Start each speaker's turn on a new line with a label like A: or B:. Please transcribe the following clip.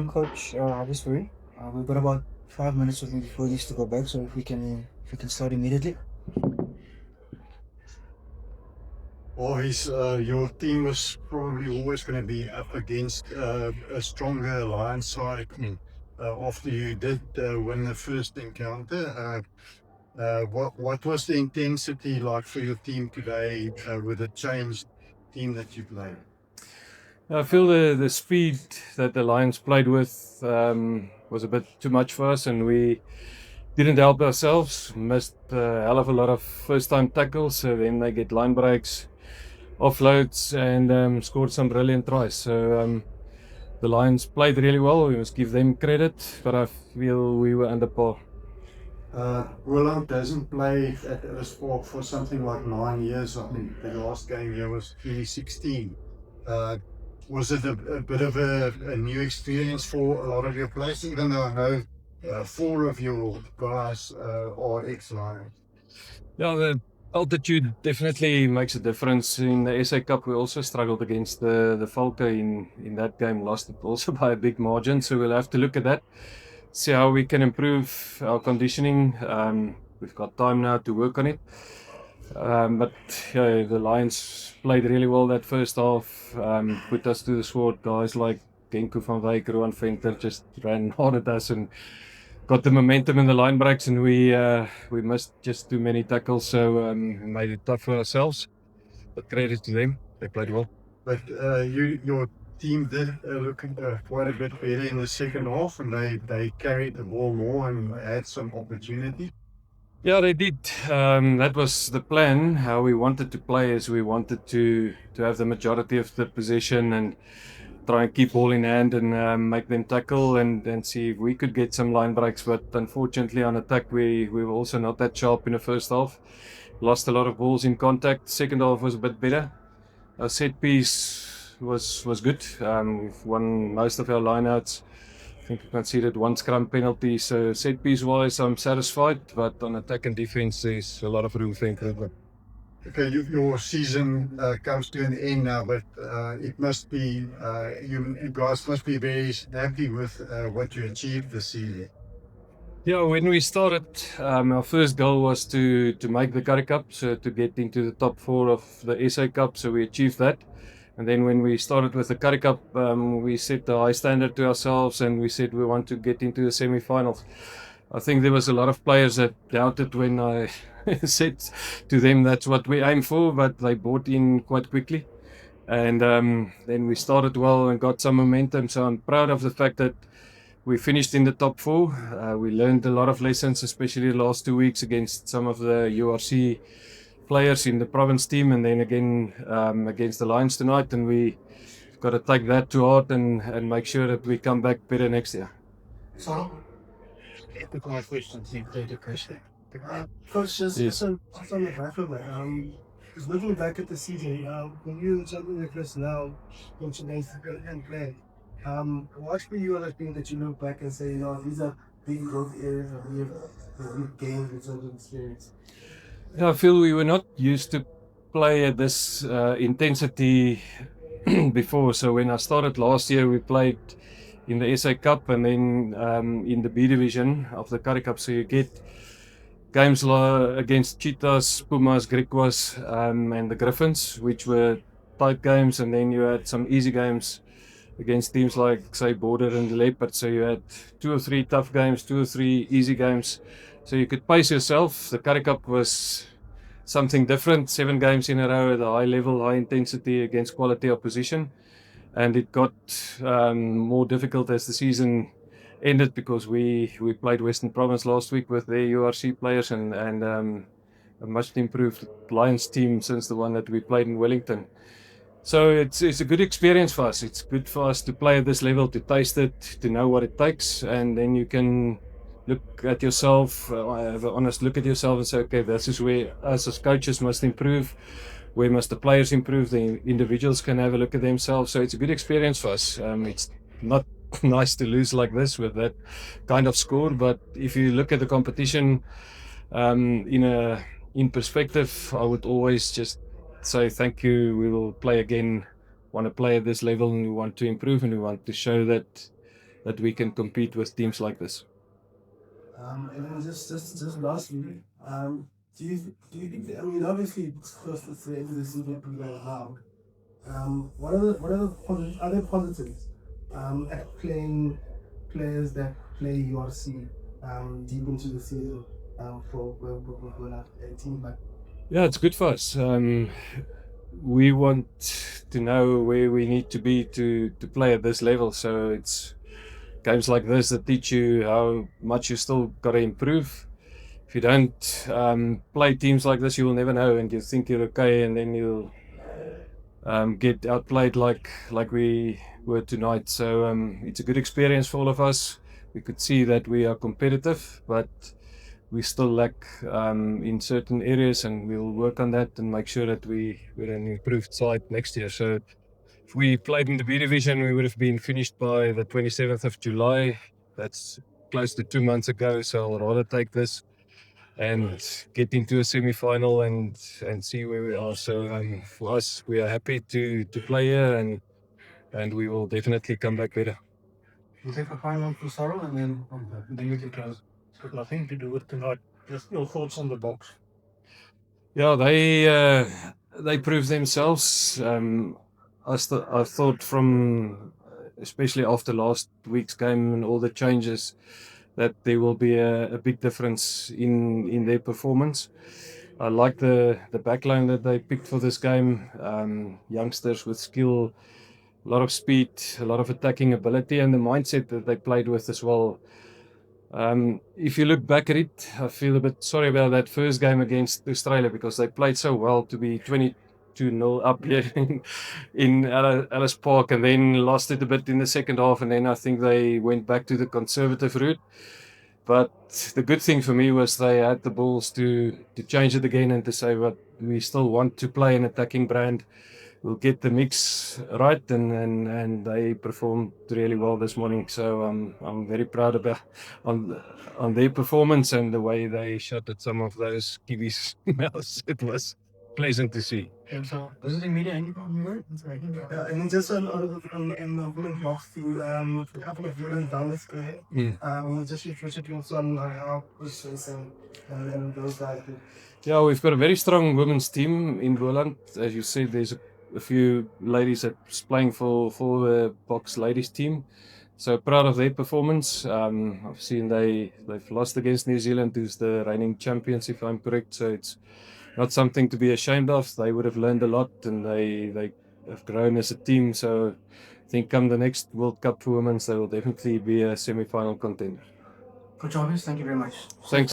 A: Coach Avisbury. We've got about 5 minutes with me before he needs to go back, so if we can start immediately.
B: Always, your team was probably always going to be up against a stronger Lions side. After you did win the first encounter, what was the intensity like for your team today with the changed team that you played?
C: I feel the speed that the Lions played with was a bit too much for us, and we didn't help ourselves. Missed a hell of a lot of first-time tackles, so then they get line breaks, offloads, and scored some brilliant tries. So the Lions played really well. We must give them credit, but I feel we were under par.
B: Roland doesn't play at us for something like 9 years. I think the last game here was 2016. Was it a bit of a new experience for a lot of your players, even though I know four of your guys are ex-Lions?
C: Yeah, the altitude definitely makes a difference. In the SA Cup, we also struggled against the Falke in that game, lost it also by a big margin. So we'll have to look at that, see how we can improve our conditioning. We've got time now to work on it. But yeah, the Lions played really well that first half, put us to the sword. Guys like Genko van Wyk, Rowan Venter just ran hard at us and got the momentum in the line breaks, and we missed just too many tackles, so made it tough for ourselves. But credit to them, they played well.
B: But your team did look quite a bit better in the second half, and they carried the ball more and had some opportunity.
C: Yeah, they did. That was the plan. How we wanted to play is we wanted to have the majority of the possession and try and keep ball in hand and make them tackle and see if we could get some line breaks. But unfortunately, on attack, we were also not that sharp in the first half. Lost a lot of balls in contact. Second half was a bit better. Our set piece was good. We've won most of our lineouts. I think we conceded one scrum penalty. So set piece wise, I'm satisfied. But on attack and defense, there's a lot of room for improvement.
B: Okay, your season comes to an end now, but it must be you guys must be very happy with what you achieved this season.
C: Yeah, when we started, our first goal was to make the Currie Cup, so to get into the top four of the SA Cup. So we achieved that. And then when we started with the Currie Cup, we set a high standard to ourselves and we said we want to get into the semi-finals. I think there was a lot of players that doubted when I said to them that's what we aim for, but they bought in quite quickly. And then we started well and got some momentum. So I'm proud of the fact that we finished in the top four. We learned a lot of lessons, especially the last 2 weeks against some of the URC players in the province team, and then again against the Lions tonight. And we got to take that to heart and make sure that we come back better next year.
A: So,
D: Took my question, see, the question.
A: Coach, just
C: Yes.
A: just on the back of it, just looking back at the season, when you jumping the personnel, coaching and play, what for you are the things that you look back and say, these are big growth areas that we have gained in terms of experience?
C: Yeah, I feel we were not used to play at this intensity before. So when I started last year, we played in the SA Cup and then in the B division of the Currie Cup. So you get games against Cheetahs, Pumas, Griquas, and the Griffins, which were tight games, and then you had some easy games against teams like, say, Border and Leopard. So you had 2 or 3 tough games, 2 or 3 easy games. So you could pace yourself. The Currie Cup was something different, 7 games in a row at a high level, high intensity against quality opposition. And it got more difficult as the season ended because we played Western Province last week with their URC players and a much improved Lions team since the one that we played in Wellington. So it's a good experience for us. It's good for us to play at this level, to taste it, to know what it takes, and then you can look at yourself, have an honest look at yourself and say, okay, this is where us as coaches must improve. Where must the players improve? The individuals can have a look at themselves. So it's a good experience for us. It's not nice to lose like this with that kind of score, but if you look at the competition in perspective, I would always just say thank you. We will play again. Want to play at this level, and we want to improve, and we want to show that that we can compete with teams like this.
A: And then just lastly, do you think that, I mean, obviously it's close to the end of the season right now. What are the other positives at playing players that play URC deep into the season for a team like?
C: Yeah, it's good for us. We want to know where we need to be to play at this level. So it's games like this that teach you how much you still got to improve. If you don't play teams like this, you will never know, and you think you're okay, and then you'll get outplayed like we were tonight. So it's a good experience for all of us. We could see that we are competitive, but we still lack in certain areas, and we'll work on that and make sure that we're an improved side next year. So if we played in the B division, we would have been finished by the 27th of July. That's close to 2 months ago. So I'll rather take this and get into a semi-final and see where we are. So for us, we are happy to play here, and we will definitely come back better.
D: We'll take a final for Sorrow and then we can close. It's got nothing to do with tonight. Just your thoughts on the box.
C: Yeah, they proved themselves. I thought from, especially after last week's game and all the changes, that there will be a big difference in their performance. I like the backline that they picked for this game. Youngsters with skill, a lot of speed, a lot of attacking ability, and the mindset that they played with as well. If you look back at it, I feel a bit sorry about that first game against Australia, because they played so well to be 22-0 up here in Ellis Park, and then lost it a bit in the second half, and then I think they went back to the conservative route. But the good thing for me was they had the balls to change it again and to say, but we still want to play an attacking brand. We'll get the mix right, and they performed really well this morning. So I'm very proud about on their performance and the way they shot at some of those Kiwis' mouths. It was pleasant to see.
D: And so, visiting media, any problem?
A: Yeah, and then just in the women's box team, a couple of women down the square. Just interested in some how Christians and those guys.
C: Yeah, we've got a very strong women's team in Boland. As you said, there's a few ladies that's playing for the box ladies team. So proud of their performance. I've seen they've lost against New Zealand, who's the reigning champions, if I'm correct. So it's not something to be ashamed of. They would have learned a lot, and they have grown as a team. So I think come the next World Cup for women, they will definitely be a semi-final contender.
D: Coach Obvious, thank you very much.
C: Thanks.